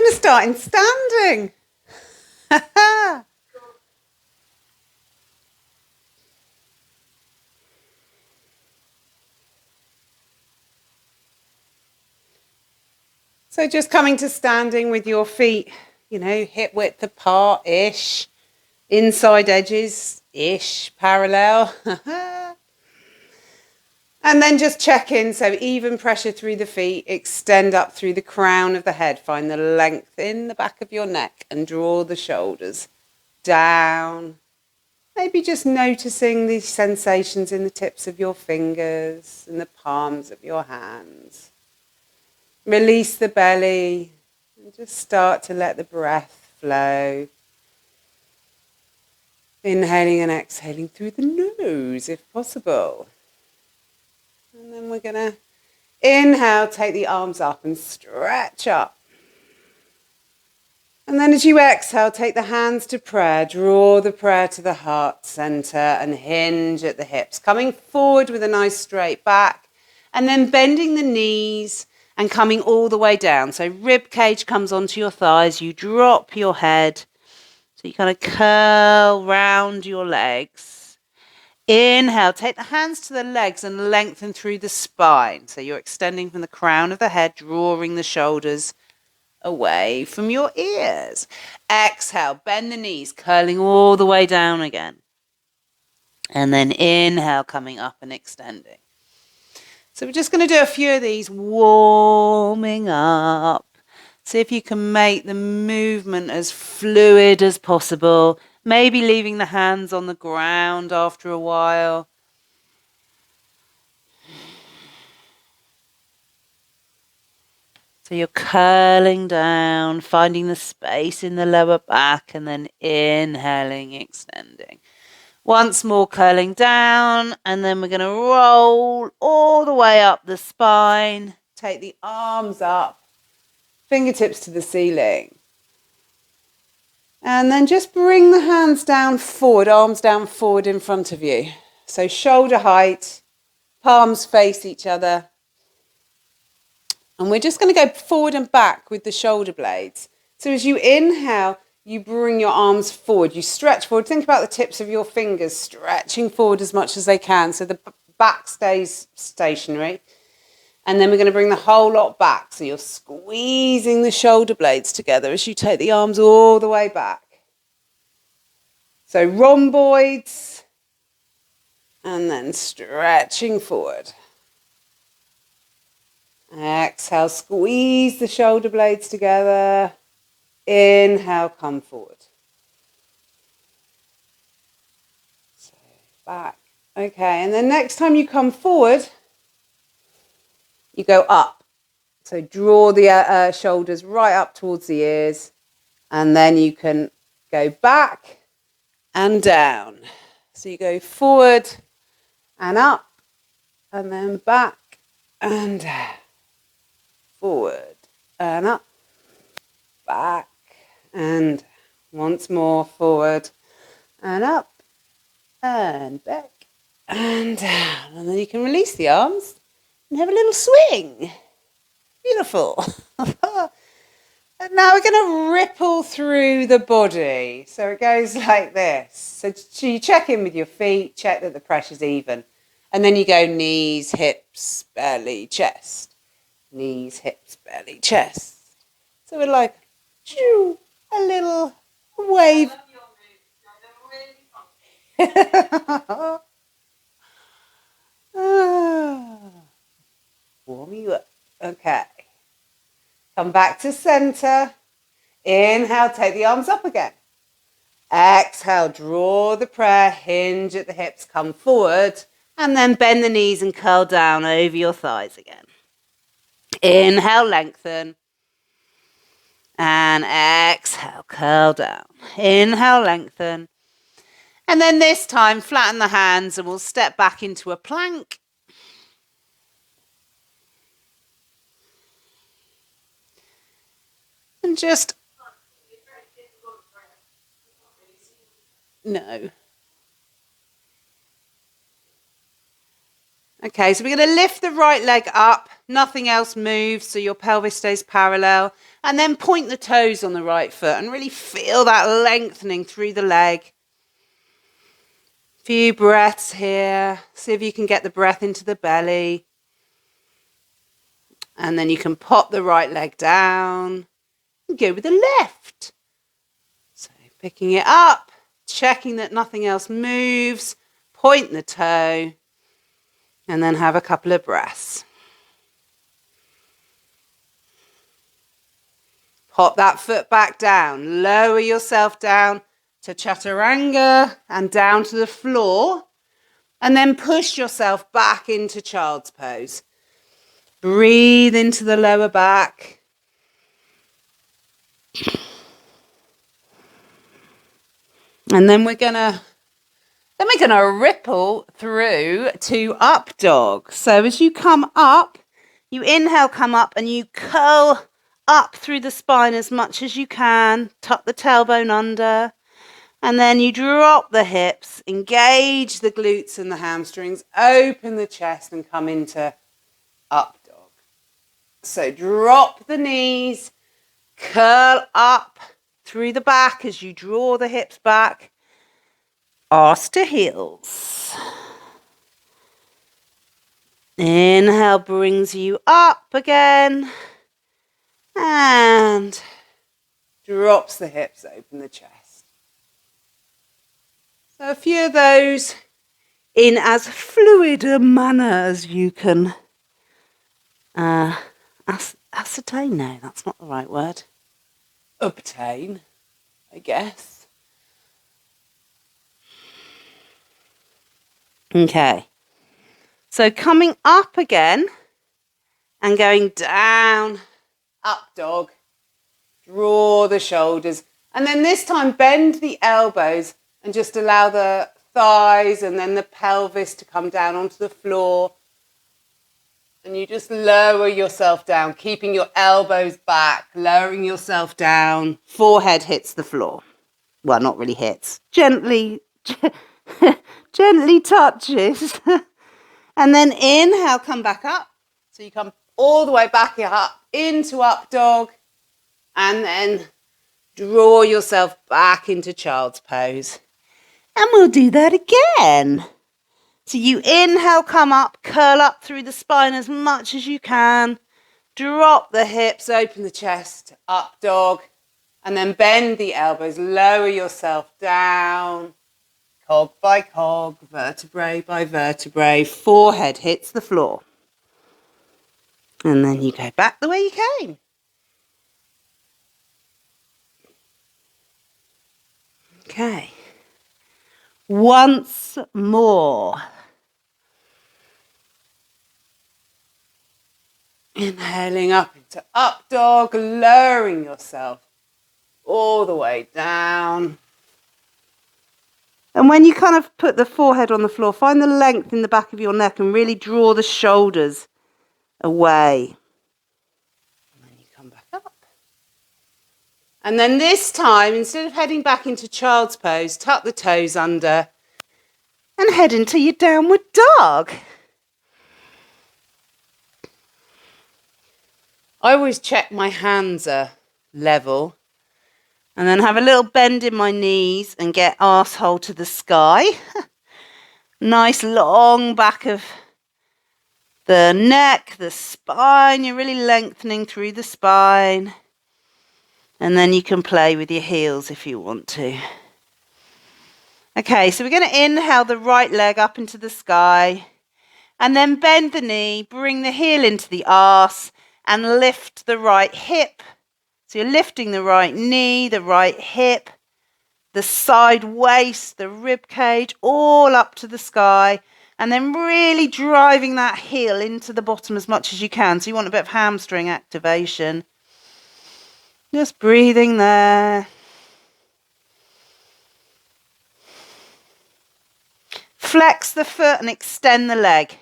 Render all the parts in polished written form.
going to start in standing. So just coming to standing with your feet, hip width apart-ish, inside edges-ish, parallel. And then just check in, so even pressure through the feet, extend up through the crown of the head, find the length in the back of your neck and draw the shoulders down. Maybe just noticing these sensations in the tips of your fingers and the palms of your hands. Release the belly and just start to let the breath flow. Inhaling and exhaling through the nose if possible. And then we're going to inhale, take the arms up and stretch up. And then as you exhale, take the hands to prayer. Draw the prayer to the heart center and hinge at the hips. Coming forward with a nice straight back. And then bending the knees and coming all the way down. So rib cage comes onto your thighs. You drop your head. So you kind of curl round your legs. Inhale, take the hands to the legs and lengthen through the spine. So you're extending from the crown of the head, drawing the shoulders away from your ears. Exhale, bend the knees, curling all the way down again. And then inhale, coming up and extending. So we're just going to do a few of these, warming up. See if you can make the movement as fluid as possible. Maybe leaving the hands on the ground after a while. So you're curling down, finding the space in the lower back, and then inhaling, extending. Once more curling down, and then we're going to roll all the way up the spine. Take the arms up, fingertips to the ceiling. And then just bring the hands down forward, arms down forward in front of you. So shoulder height, palms face each other. And we're just going to go forward and back with the shoulder blades. So as you inhale, you bring your arms forward. You stretch forward. Think about the tips of your fingers stretching forward as much as they can. So the back stays stationary. And then we're going to bring the whole lot back. So you're squeezing the shoulder blades together as you take the arms all the way back. So rhomboids. And then stretching forward. Exhale, squeeze the shoulder blades together. Inhale, come forward. So back. Okay, and then next time you come forward, you go up. So draw the shoulders right up towards the ears. And then you can go back and down. So you go forward and up. And then back and down. Forward and up. Back and once more forward and up and back and down. And then you can release the arms and have a little swing. Beautiful. And now we're going to ripple through the body. So it goes like this. So you check in with your feet, check that the pressure's even. And then you go knees, hips, belly, chest. Knees, hips, belly, chest. So we're like, a little wave. Warm you up. Okay. Come back to center. Inhale, take the arms up again. Exhale, draw the prayer, hinge at the hips, come forward, and then bend the knees and curl down over your thighs again. Inhale, lengthen. And exhale, curl down. Inhale, lengthen. And then this time, flatten the hands and we'll step back into a plank. And just... No. Okay, so we're going to lift the right leg up. Nothing else moves, so your pelvis stays parallel. And then point the toes on the right foot and really feel that lengthening through the leg. Few breaths here. See if you can get the breath into the belly. And then you can pop the right leg down and go with the left. So picking it up, checking that nothing else moves, point the toe, and then have a couple of breaths. Pop that foot back down. Lower yourself down to chaturanga and down to the floor. And then push yourself back into child's pose. Breathe into the lower back. And then we're gonna ripple through to up dog. So as you come up, you inhale, come up, and you curl up through the spine as much as you can. Tuck the tailbone under. And then you drop the hips, engage the glutes and the hamstrings, open the chest and come into up dog. So drop the knees, curl up through the back as you draw the hips back, arse to heels. Inhale brings you up again and drops the hips, open the chest. So a few of those in as fluid a manner as you can ascertain. No, that's not the right word. Obtain, I guess. Okay. So coming up again and going down, up dog, draw the shoulders. And then this time bend the elbows and just allow the thighs and then the pelvis to come down onto the floor. And you just lower yourself down, keeping your elbows back, lowering yourself down. Forehead hits the floor. Well, not really hits. Gently touches. And then inhale, come back up. So you come all the way back up into up dog. And then draw yourself back into child's pose. And we'll do that again. So you inhale, come up, curl up through the spine as much as you can. Drop the hips, open the chest, up dog. And then bend the elbows, lower yourself down. Cog by cog, vertebrae by vertebrae. Forehead hits the floor. And then you go back the way you came. Okay. Once more. Inhaling up into up dog, lowering yourself all the way down. And when you kind of put the forehead on the floor, find the length in the back of your neck and really draw the shoulders away. And then you come back up. And then this time, instead of heading back into child's pose, tuck the toes under and head into your downward dog. I always check my hands are level and then have a little bend in my knees and get arsehole to the sky. Nice long back of the neck, the spine. You're really lengthening through the spine. And then you can play with your heels if you want to. Okay, so we're going to inhale the right leg up into the sky. And then bend the knee, bring the heel into the arse and lift the right hip. So you're lifting the right knee, the right hip, the side waist, the rib cage, all up to the sky. And then really driving that heel into the bottom as much as you can. So you want a bit of hamstring activation. Just breathing there. Flex the foot and extend the leg.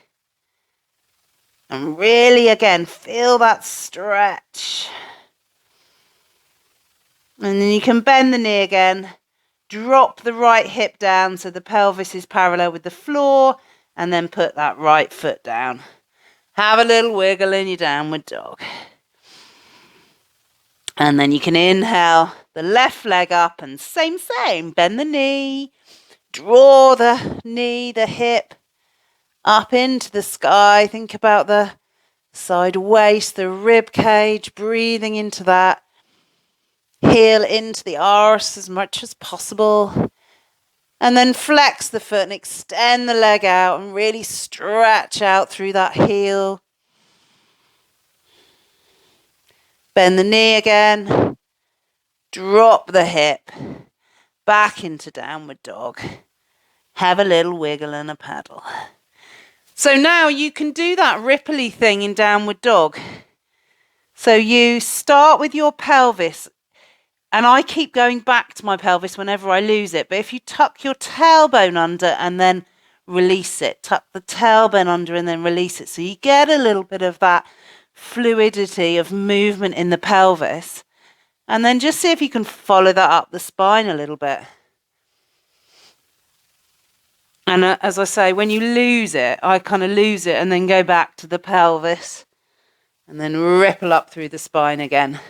And really, again, feel that stretch. And then you can bend the knee again. Drop the right hip down so the pelvis is parallel with the floor. and then put that right foot down. Have a little wiggle in your downward dog. And then you can inhale the left leg up and same, bend the knee, draw the knee, the hip up into the sky. Think about the side waist, the rib cage, breathing into that. Heel into the arse as much as possible. And then flex the foot and extend the leg out and really stretch out through that heel. Bend the knee again. Drop the hip. Back into downward dog. Have a little wiggle and a paddle. So now you can do that ripply thing in downward dog. So you start with your pelvis. And I keep going back to my pelvis whenever I lose it. But if you tuck your tailbone under and then release it, tuck the tailbone under and then release it. So you get a little bit of that fluidity of movement in the pelvis. And then just see if you can follow that up the spine a little bit. And as I say, when you lose it, I kind of lose it and then go back to the pelvis. And then ripple up through the spine again.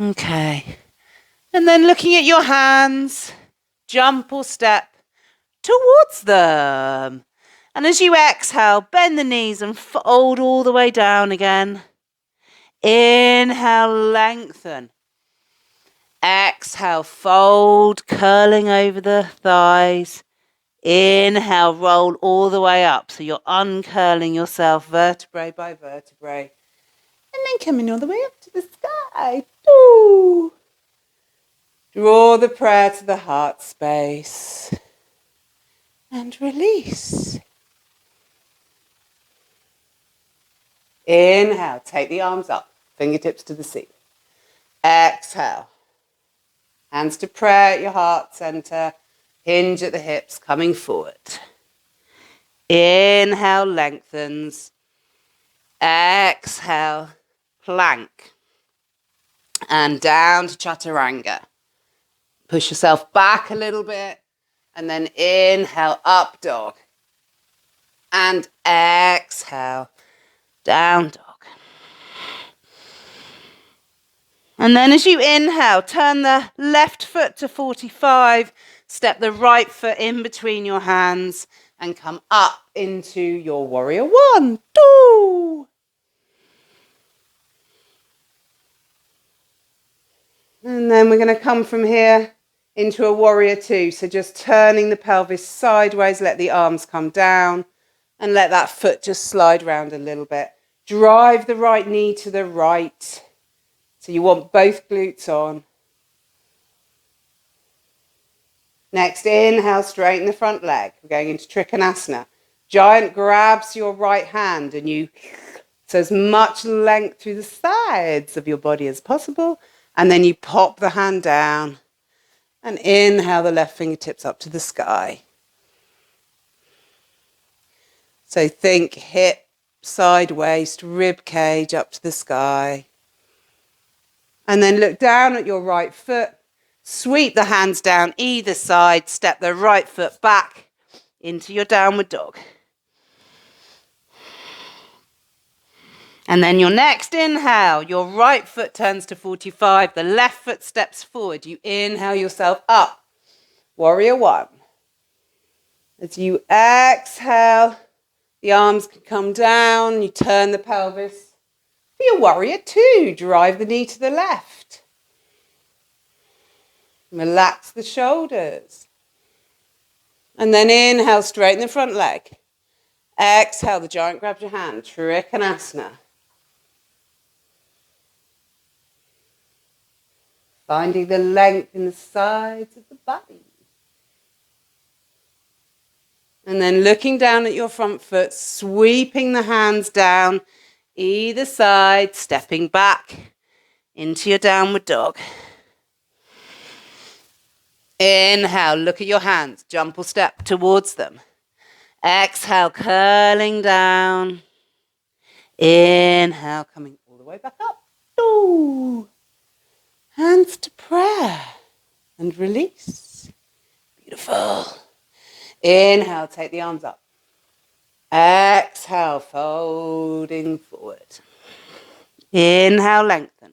Okay. And then looking at your hands, jump or step towards them. And as you exhale, bend the knees and fold all the way down again. Inhale, lengthen. Exhale, fold, curling over the thighs. Inhale, roll all the way up. So you're uncurling yourself vertebrae by vertebrae. And then coming all the way up to the sky. Ooh. Draw the prayer to the heart space. And release. Inhale, take the arms up, fingertips to the ceiling. Exhale. Hands to prayer at your heart center. Hinge at the hips, coming forward. Inhale, lengthens. Exhale, plank. And down to chaturanga. Push yourself back a little bit. And then inhale, up dog. And exhale, down dog. And then as you inhale, turn the left foot to 45. Step the right foot in between your hands. And come up into your warrior one. Two. And then we're going to come from here into a warrior two. So just turning the pelvis sideways, let the arms come down and let that foot just slide round a little bit. Drive the right knee to the right. So you want both glutes on. Next, inhale, straighten the front leg. We're going into Trikonasana. Giant grabs your right hand and so as much length through the sides of your body as possible. And then you pop the hand down and inhale the left fingertips up to the sky. So think hip, side waist, rib cage up to the sky. And then look down at your right foot. Sweep the hands down either side. Step the right foot back into your downward dog. And then your next inhale, your right foot turns to 45. The left foot steps forward. You inhale yourself up. Warrior one. As you exhale, the arms can come down. You turn the pelvis. For your warrior two, drive the knee to the left. Relax the shoulders. And then inhale, straighten the front leg. Exhale, the giant grabs your hand. Trikonasana. Finding the length in the sides of the body. And then looking down at your front foot, sweeping the hands down either side, stepping back into your downward dog. Inhale, look at your hands. Jump or step towards them. Exhale, curling down. Inhale, coming all the way back up. Ooh. Hands to prayer. And release. Beautiful. Inhale, take the arms up. Exhale, folding forward. Inhale, lengthen.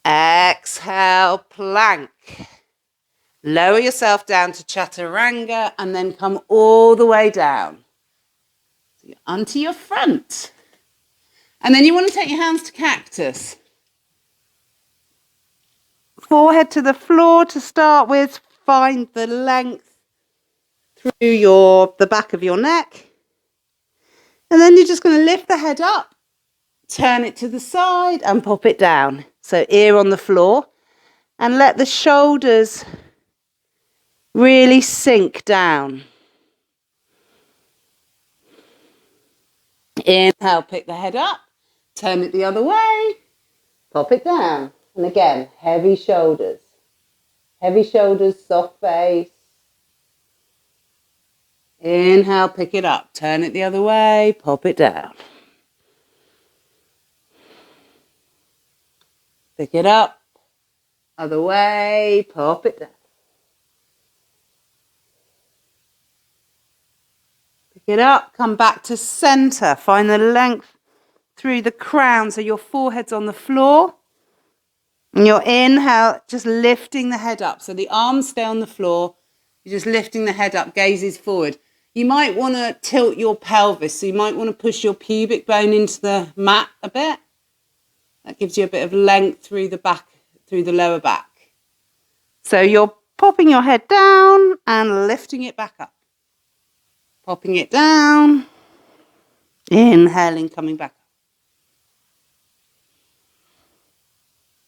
Exhale, plank. Lower yourself down to chaturanga and then come all the way down. So you're onto your front. And then you want to take your hands to cactus. Forehead to the floor to start with. Find the length through the back of your neck. And then you're just going to lift the head up, turn it to the side and pop it down. So ear on the floor and let the shoulders really sink down. Inhale, pick the head up, turn it the other way, pop it down. And again, heavy shoulders, soft face. Inhale, pick it up, turn it the other way, pop it down. Pick it up, other way, pop it down. Pick it up, come back to center, find the length through the crown so your forehead's on the floor. And your inhale, just lifting the head up. So the arms stay on the floor. You're just lifting the head up, gazes forward. You might want to tilt your pelvis. So you might want to push your pubic bone into the mat a bit. That gives you a bit of length through the back, through the lower back. So you're popping your head down and lifting it back up. Popping it down. Inhaling, coming back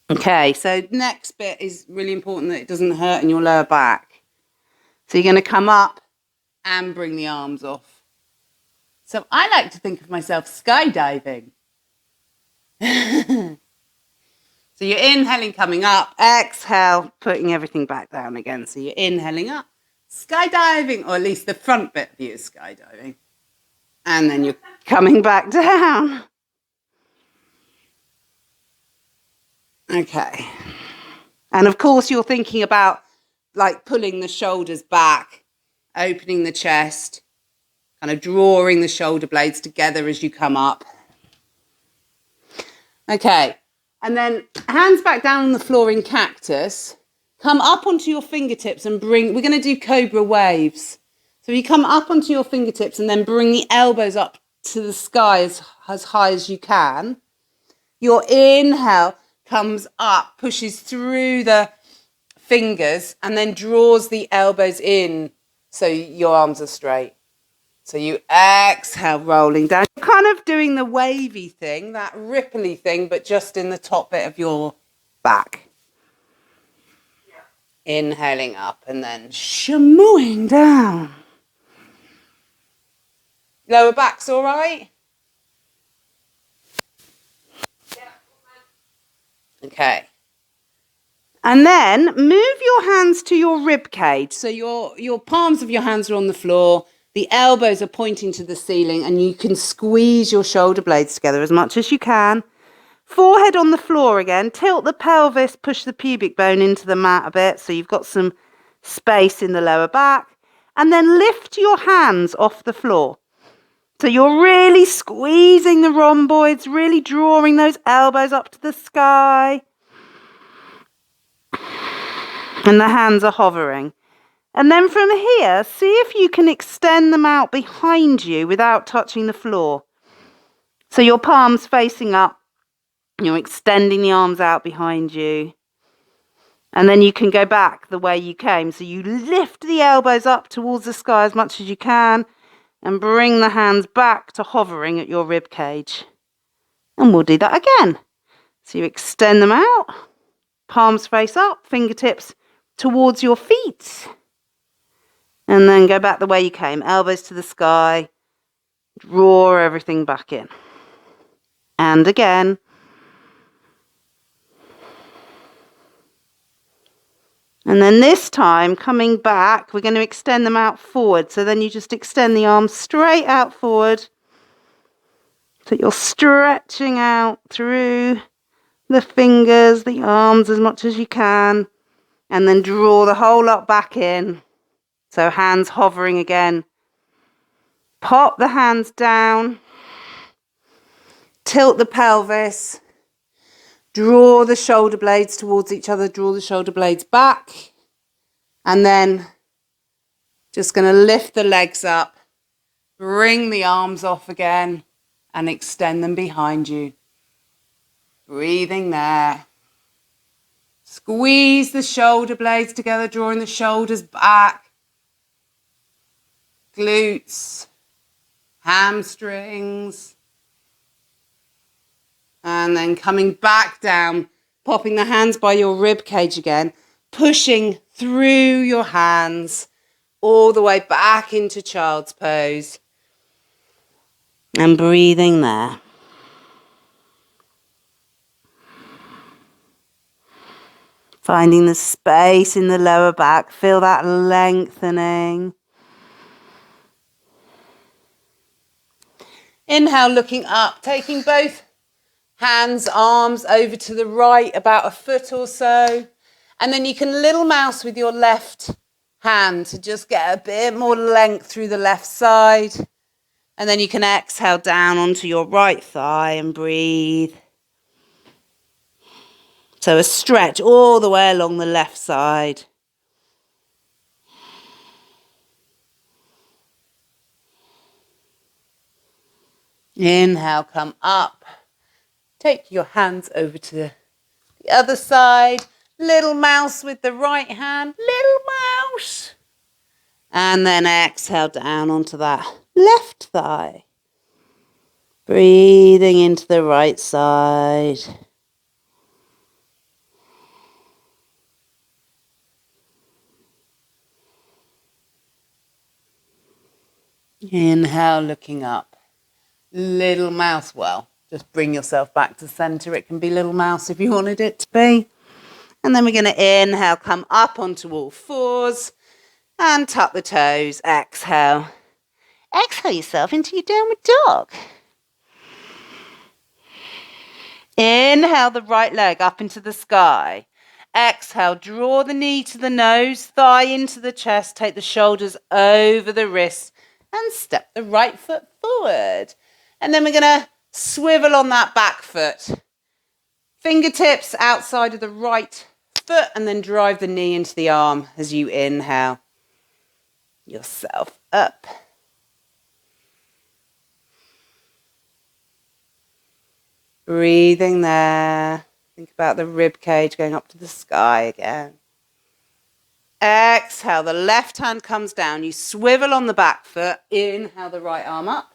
up. Okay, so next bit is really important that it doesn't hurt in your lower back. So you're going to come up and bring the arms off. So I like to think of myself skydiving. So you're inhaling, coming up, exhale, putting everything back down again. So you're inhaling up, skydiving, or at least the front bit of you is skydiving. And then you're coming back down. Okay. And of course, you're thinking about like pulling the shoulders back, opening the chest, kind of drawing the shoulder blades together as you come up. Okay. And then hands back down on the floor in cactus. Come up onto your fingertips and we're going to do Cobra Waves. So you come up onto your fingertips and then bring the elbows up to the sky as high as you can. Your inhale comes up, pushes through the fingers and then draws the elbows in so your arms are straight. So you exhale, rolling down. You're kind of doing the wavy thing, that ripply thing, but just in the top bit of your back. Yeah. Inhaling up and then shammooing down. Lower back's all right? Yeah. Okay. And then move your hands to your rib cage. So your palms of your hands are on the floor. The elbows are pointing to the ceiling and you can squeeze your shoulder blades together as much as you can. Forehead on the floor again. Tilt the pelvis, push the pubic bone into the mat a bit so you've got some space in the lower back. And then lift your hands off the floor. So you're really squeezing the rhomboids, really drawing those elbows up to the sky. And the hands are hovering. And then from here, see if you can extend them out behind you without touching the floor. So your palms facing up, you're extending the arms out behind you. And then you can go back the way you came. So you lift the elbows up towards the sky as much as you can and bring the hands back to hovering at your rib cage. And we'll do that again. So you extend them out, palms face up, fingertips towards your feet. And then go back the way you came, elbows to the sky, draw everything back in. And again. And then this time, coming back, we're going to extend them out forward. So then you just extend the arms straight out forward. So you're stretching out through the fingers, the arms as much as you can. And then draw the whole lot back in. So hands hovering again. Pop the hands down. Tilt the pelvis. Draw the shoulder blades towards each other. Draw the shoulder blades back. And then just going to lift the legs up. Bring the arms off again. And extend them behind you. Breathing there. Squeeze the shoulder blades together, drawing the shoulders back. Glutes. Hamstrings. And then coming back down, popping the hands by your rib cage again, pushing through your hands all the way back into child's pose. And breathing there. Finding the space in the lower back, feel that lengthening. Inhale, looking up, taking both hands, arms over to the right, about a foot or so. And then you can little mouse with your left hand to just get a bit more length through the left side. And then you can exhale down onto your right thigh and breathe. So a stretch all the way along the left side. Inhale, come up. Take your hands over to the other side. Little mouse with the right hand. Little mouse. And then exhale down onto that left thigh. Breathing into the right side. Inhale, looking up. Little mouse. Well, just bring yourself back to center. It can be little mouse if you wanted it to be. And then we're going to inhale, come up onto all fours and tuck the toes. Exhale. Exhale yourself into your downward dog. Inhale the right leg up into the sky. Exhale, draw the knee to the nose, thigh into the chest, take the shoulders over the wrists and step the right foot forward. And then we're going to swivel on that back foot. Fingertips outside of the right foot and then drive the knee into the arm as you inhale yourself up. Breathing there. Think about the rib cage going up to the sky again. Exhale, the left hand comes down. You swivel on the back foot. Inhale the right arm up.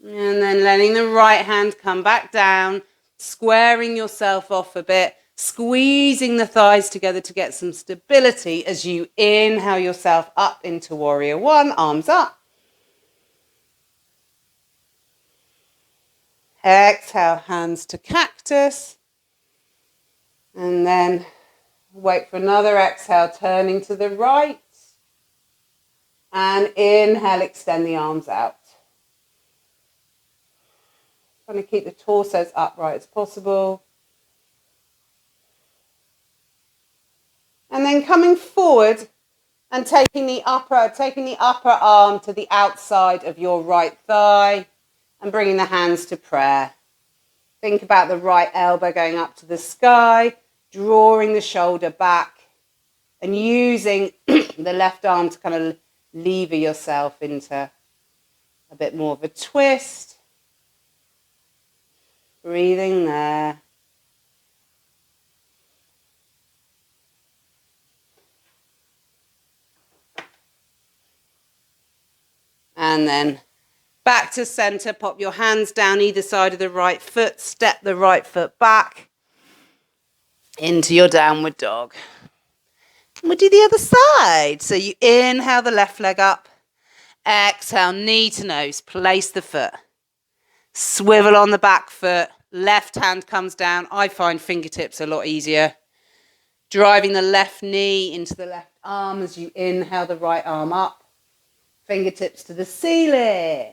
And then letting the right hand come back down, squaring yourself off a bit, squeezing the thighs together to get some stability as you inhale yourself up into warrior one, arms up. Exhale, hands to cactus. And then wait for another exhale, turning to the right. And inhale, extend the arms out. Trying to keep the torso as upright as possible. And then coming forward and taking the upper arm to the outside of your right thigh and bringing the hands to prayer. Think about the right elbow going up to the sky, drawing the shoulder back and using the left arm to kind of lever yourself into a bit more of a twist. Breathing there. And then back to center. Pop your hands down either side of the right foot. Step the right foot back into your downward dog. And we'll do the other side. So you inhale the left leg up. Exhale, knee to nose. Place the foot. Swivel on the back foot. Left hand comes down. I find fingertips a lot easier. Driving the left knee into the left arm as you inhale the right arm up. Fingertips to the ceiling.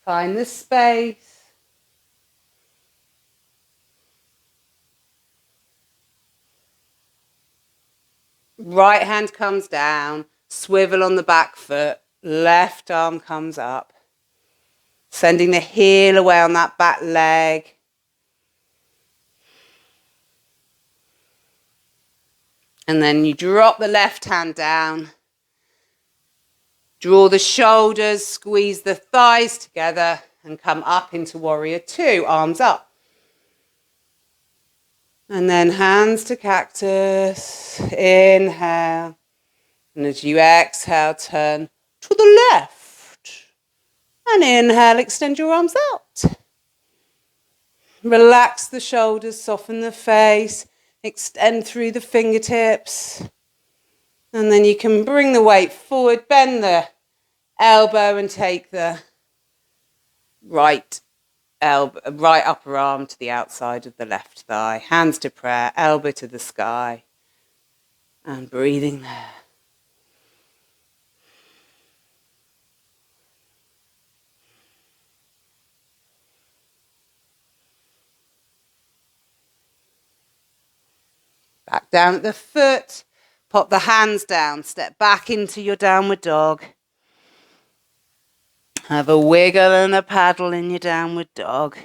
Find the space. Right hand comes down. Swivel on the back foot. Left arm comes up. Sending the heel away on that back leg. And then you drop the left hand down. Draw the shoulders, squeeze the thighs together and come up into warrior two, arms up. And then hands to cactus, inhale. And as you exhale, turn to the left. And inhale, extend your arms out. Relax the shoulders, soften the face, extend through the fingertips. And then you can bring the weight forward, bend the elbow and take the right upper arm to the outside of the left thigh. Hands to prayer, elbow to the sky. And breathing there. Back down at the foot. Pop the hands down. Step back into your downward dog. Have a wiggle and a paddle in your downward dog.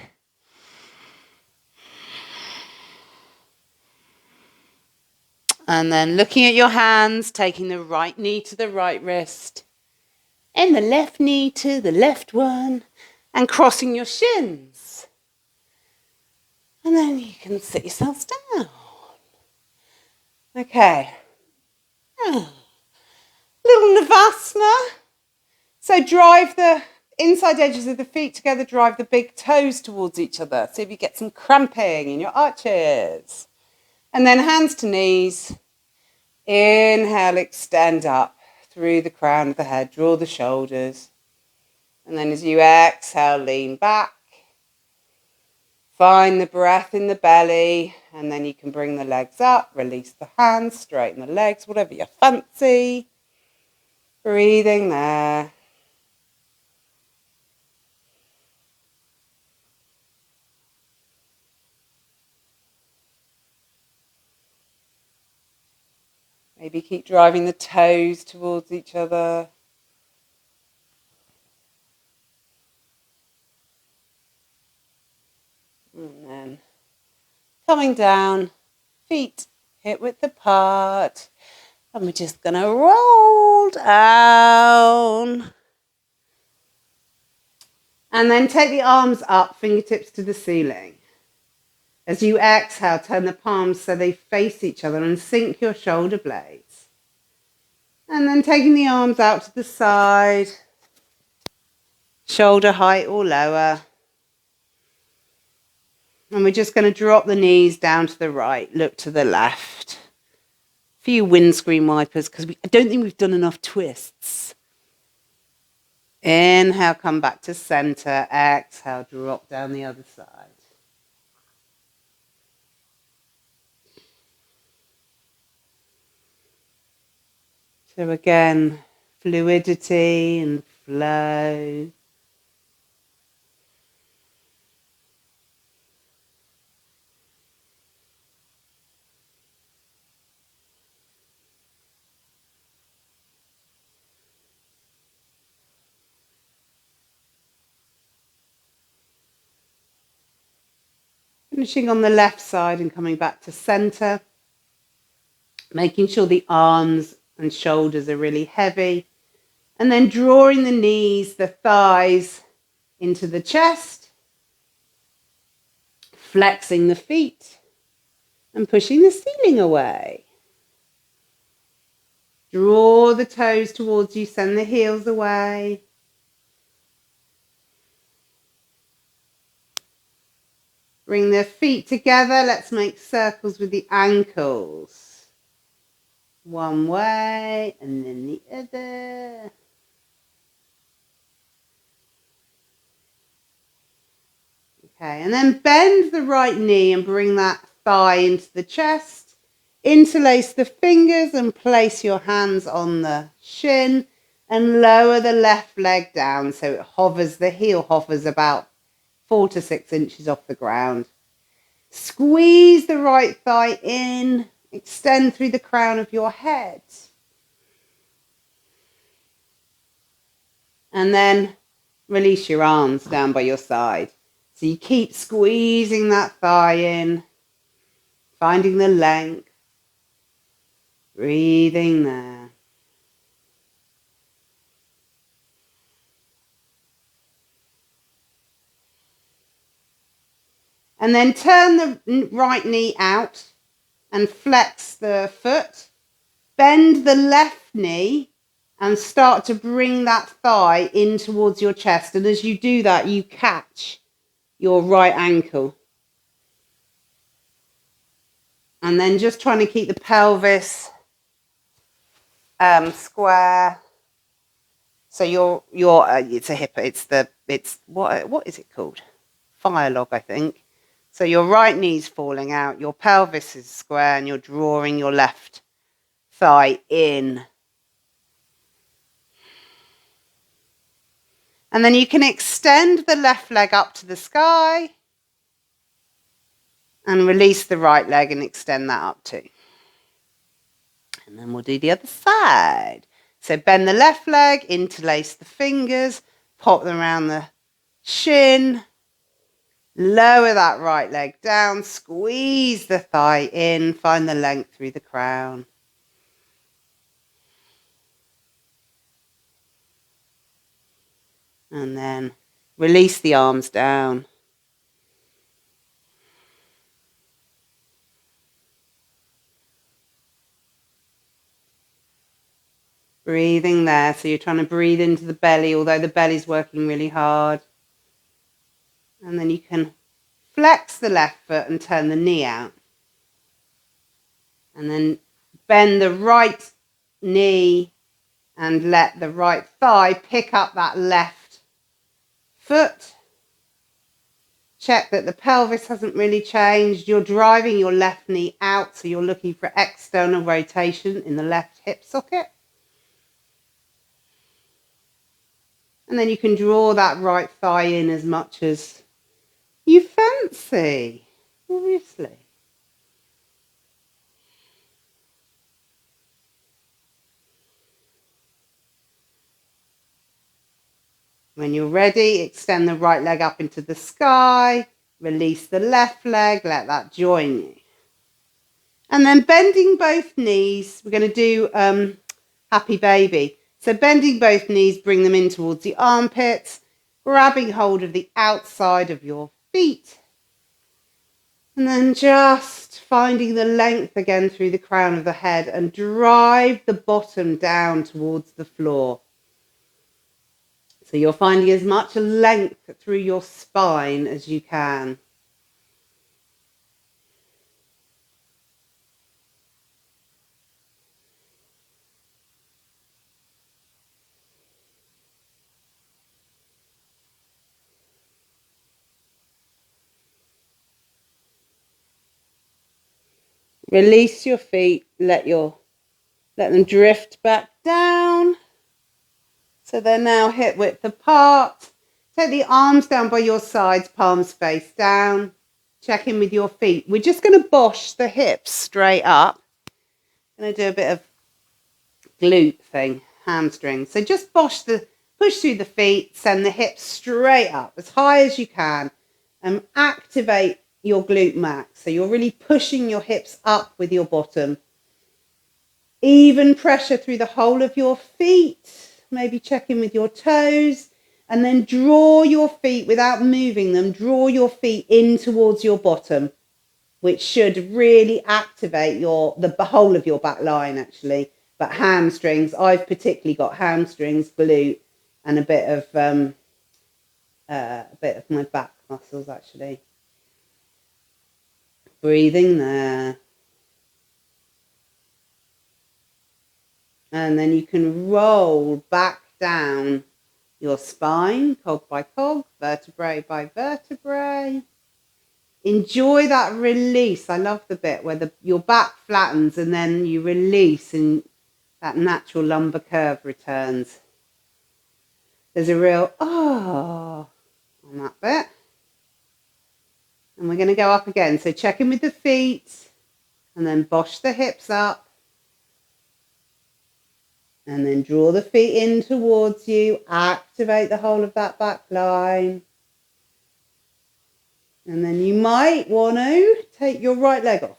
And then looking at your hands, taking the right knee to the right wrist. And the left knee to the left one. And crossing your shins. And then you can sit yourselves down. Okay. Little Navasana. So drive the inside edges of the feet together, drive the big toes towards each other. See if you get some cramping in your arches. And then hands to knees. Inhale, extend up through the crown of the head, draw the shoulders. And then as you exhale, lean back. Find the breath in the belly, and then you can bring the legs up, release the hands, straighten the legs, whatever you fancy. Breathing there. Maybe keep driving the toes towards each other. And then coming down, feet hip width apart. And we're just going to roll down. And then take the arms up, fingertips to the ceiling. As you exhale, turn the palms so they face each other and sink your shoulder blades. And then taking the arms out to the side, shoulder height or lower. And we're just going to drop the knees down to the right, look to the left. A few windscreen wipers because I don't think we've done enough twists. Inhale, come back to center. Exhale, drop down the other side. So again, fluidity and flow. Finishing on the left side and coming back to center. Making sure the arms and shoulders are really heavy. And then drawing the knees, the thighs into the chest. Flexing the feet and pushing the ceiling away. Draw the toes towards you, send the heels away. Bring the feet together. Let's make circles with the ankles. One way and then the other. Okay, and then bend the right knee and bring that thigh into the chest. Interlace the fingers and place your hands on the shin and lower the left leg down so it hovers, the heel hovers about 4 to 6 inches off the ground. Squeeze the right thigh in, extend through the crown of your head. And then release your arms down by your side. So you keep squeezing that thigh in, finding the length, breathing there. And then turn the right knee out and flex the foot. Bend the left knee and start to bring that thigh in towards your chest. And as you do that, you catch your right ankle. And then just trying to keep the pelvis square. So it's a hip. What is it called? Fire log, I think. So your right knee's falling out, your pelvis is square, and you're drawing your left thigh in. And then you can extend the left leg up to the sky and release the right leg and extend that up too. And then we'll do the other side. So bend the left leg, interlace the fingers, pop them around the shin, lower that right leg down, squeeze the thigh in, find the length through the crown. And then release the arms down. Breathing there. So you're trying to breathe into the belly, although the belly's working really hard. And then you can flex the left foot and turn the knee out. And then bend the right knee and let the right thigh pick up that left foot. Check that the pelvis hasn't really changed. You're driving your left knee out, so you're looking for external rotation in the left hip socket. And then you can draw that right thigh in as much as you fancy, obviously. When you're ready, extend the right leg up into the sky, release the left leg, let that join you. And then bending both knees, we're going to do Happy Baby. So bending both knees, bring them in towards the armpits, grabbing hold of the outside of your feet. And then just finding the length again through the crown of the head and drive the bottom down towards the floor. So you're finding as much length through your spine as you can. Release your feet, let them drift back down. So they're now hip width apart. Take the arms down by your sides, palms face down. Check in with your feet. We're just going to bosh the hips straight up. I'm going to do a bit of glute thing, hamstring. So just push through the feet, send the hips straight up as high as you can, and activate your glute max. So you're really pushing your hips up with your bottom. Even pressure through the whole of your feet. Maybe check in with your toes, and then draw your feet without moving them. Draw your feet in towards your bottom, which should really activate the whole of your back line actually. But hamstrings, I've particularly got hamstrings, glute, and a bit of my back muscles actually. Breathing there. And then you can roll back down your spine, cog by cog, vertebrae by vertebrae. Enjoy that release. I love the bit where your back flattens and then you release and that natural lumbar curve returns. There's a real on that bit. And we're going to go up again. So check in with the feet and then bosh the hips up. And then draw the feet in towards you. Activate the whole of that back line. And then you might want to take your right leg off.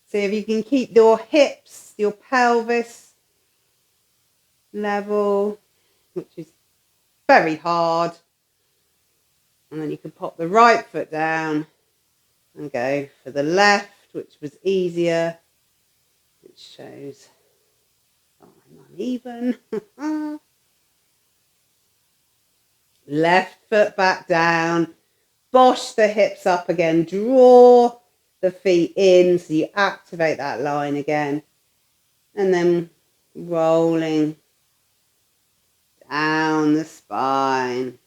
See if you can keep your hips, your pelvis level, which is very hard. And then you can pop the right foot down and go for the left, which was easier, which shows I'm uneven. Left foot back down, bosh the hips up again, draw the feet in so you activate that line again, and then rolling down the spine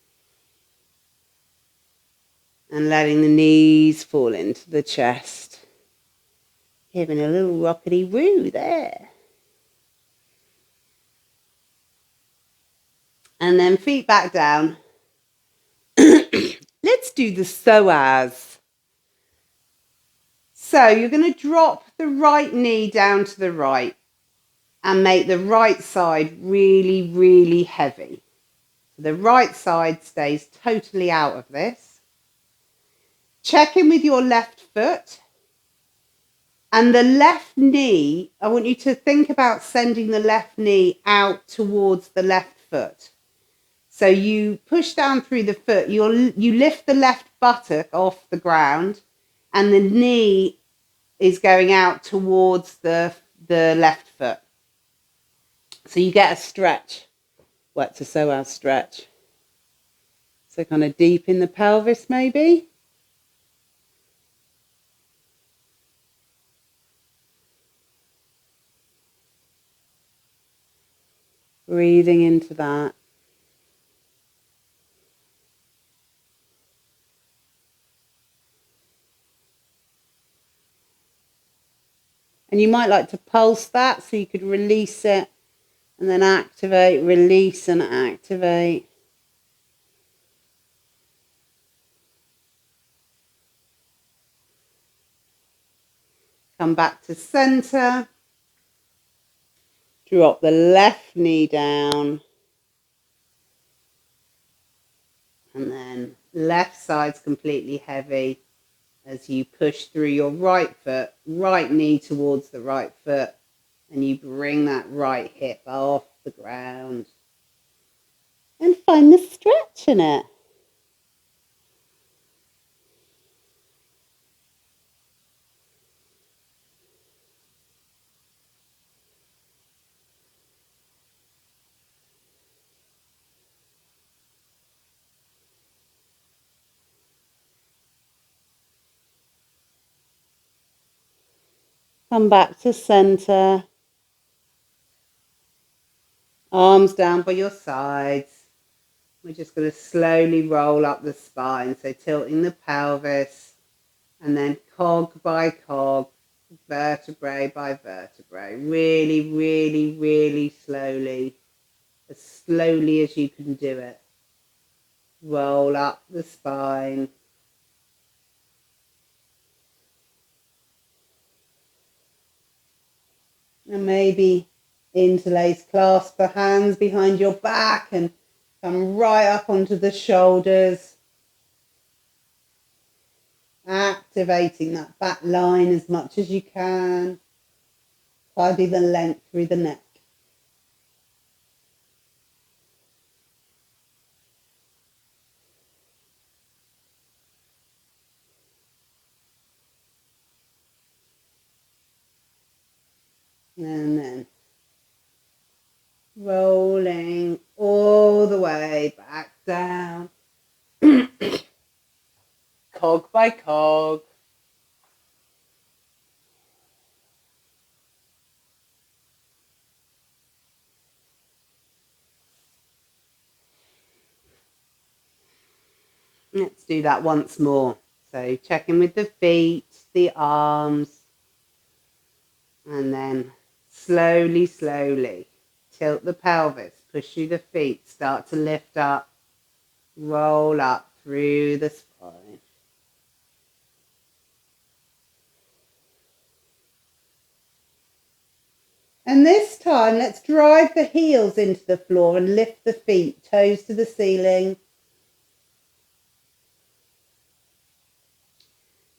and letting the knees fall into the chest. Giving a little rockety-woo there. And then feet back down. Let's do the psoas. So you're going to drop the right knee down to the right and make the right side really, really heavy. So the right side stays totally out of this. Check in with your left foot. And the left knee, I want you to think about sending the left knee out towards the left foot. So you push down through the foot, you lift the left buttock off the ground, and the knee is going out towards the left foot. So you get a stretch. Well, it's a psoas stretch. So kind of deep in the pelvis maybe. Breathing into that. And you might like to pulse that so you could release it and then activate, release and activate. Come back to center. Drop the left knee down. And then left side's completely heavy as you push through your right foot, right knee towards the right foot, and you bring that right hip off the ground. And find the stretch in it. Come back to center. Arms down by your sides. We're just going to slowly roll up the spine. So tilting the pelvis and then cog by cog, vertebrae by vertebrae. Really, really, really slowly. As slowly as you can do it. Roll up the spine. And maybe interlace, clasp the hands behind your back and come right up onto the shoulders. Activating that back line as much as you can. Tidy the length through the neck. And then rolling all the way back down. Cog by cog. do that once more. So check in with the feet, the arms, and then slowly, slowly tilt the pelvis, push through the feet, start to lift up, roll up through the spine. And this time, let's drive the heels into the floor and lift the feet, toes to the ceiling.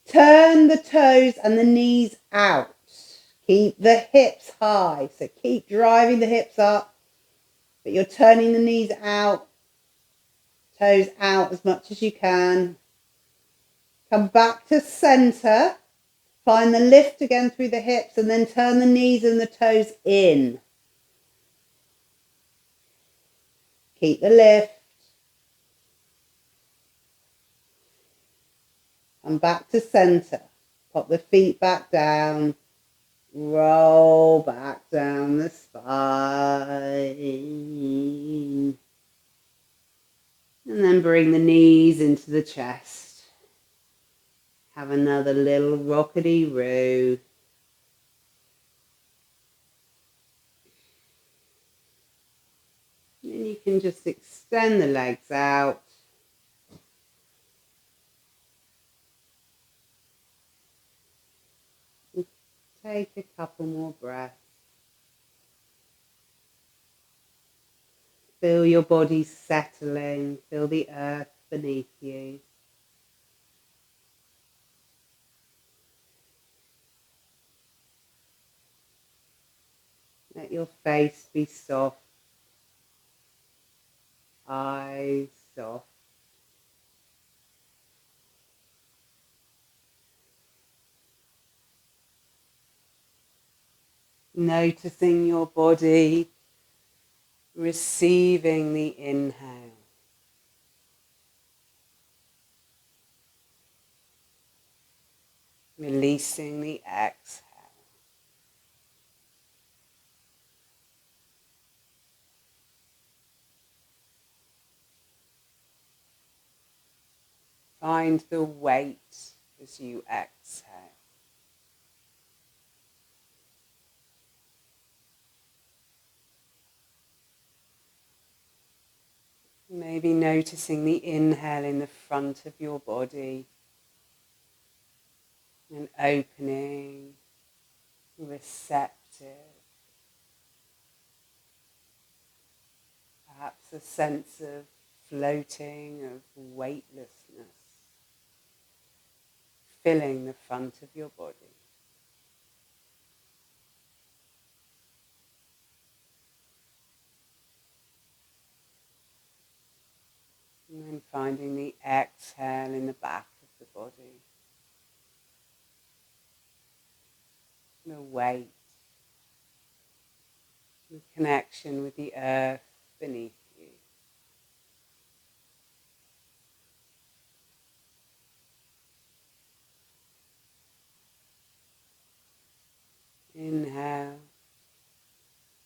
Turn the toes and the knees out. Keep the hips high. So keep driving the hips up, but you're turning the knees out, toes out as much as you can. Come back to center. Find the lift again through the hips and then turn the knees and the toes in. Keep the lift. Come back to center. Pop the feet back down. Roll back down the spine. And then bring the knees into the chest. Have another little rockety-roo. Then you can just extend the legs out. And take a couple more breaths. Feel your body settling. Feel the earth beneath you. Let your face be soft. Eyes soft. Noticing your body receiving the inhale. Releasing the exhale. Find the weight as you exhale. Maybe noticing the inhale in the front of your body and opening, receptive. Perhaps a sense of floating, of weightlessness, filling the front of your body. And then finding the exhale in the back of the body. The weight, the connection with the earth beneath you. Inhale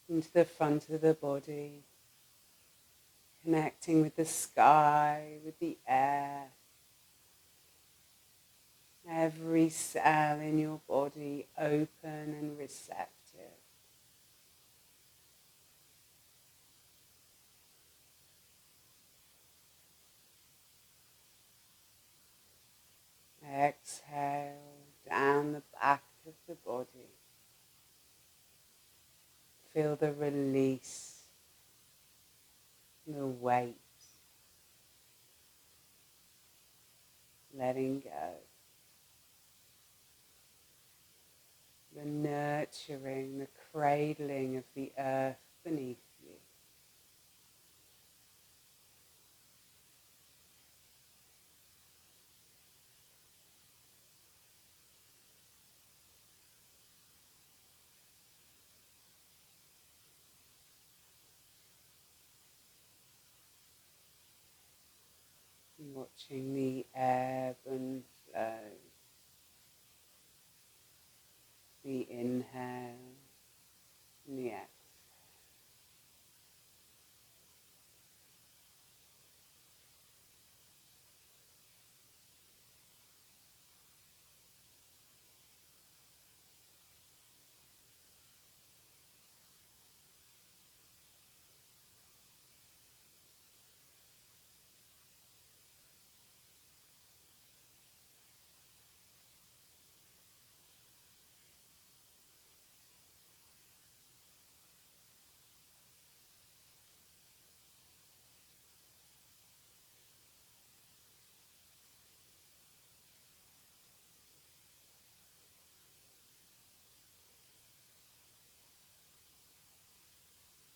into the front of the body, connecting with the sky, with the air. Every cell in your body open and receptive. Exhale down the back of the body. Feel the release, the weight, letting go. The nurturing, the cradling of the earth beneath you. Watching the ebb and flow, the inhale and the exhale.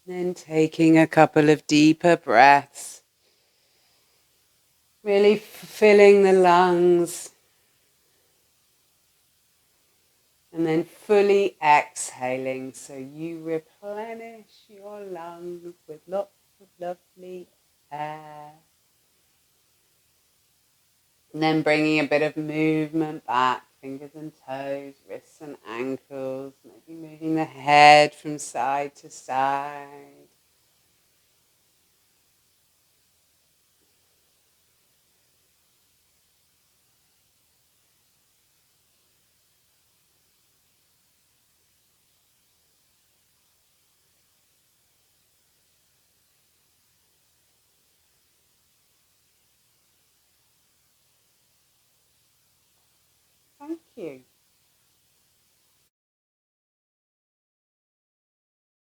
Then taking a couple of deeper breaths, really filling the lungs, and then fully exhaling, so you replenish your lungs with lots of lovely air. And then bringing a bit of movement back, fingers and toes, wrists and ankles, maybe moving the head from side to side. Thank you.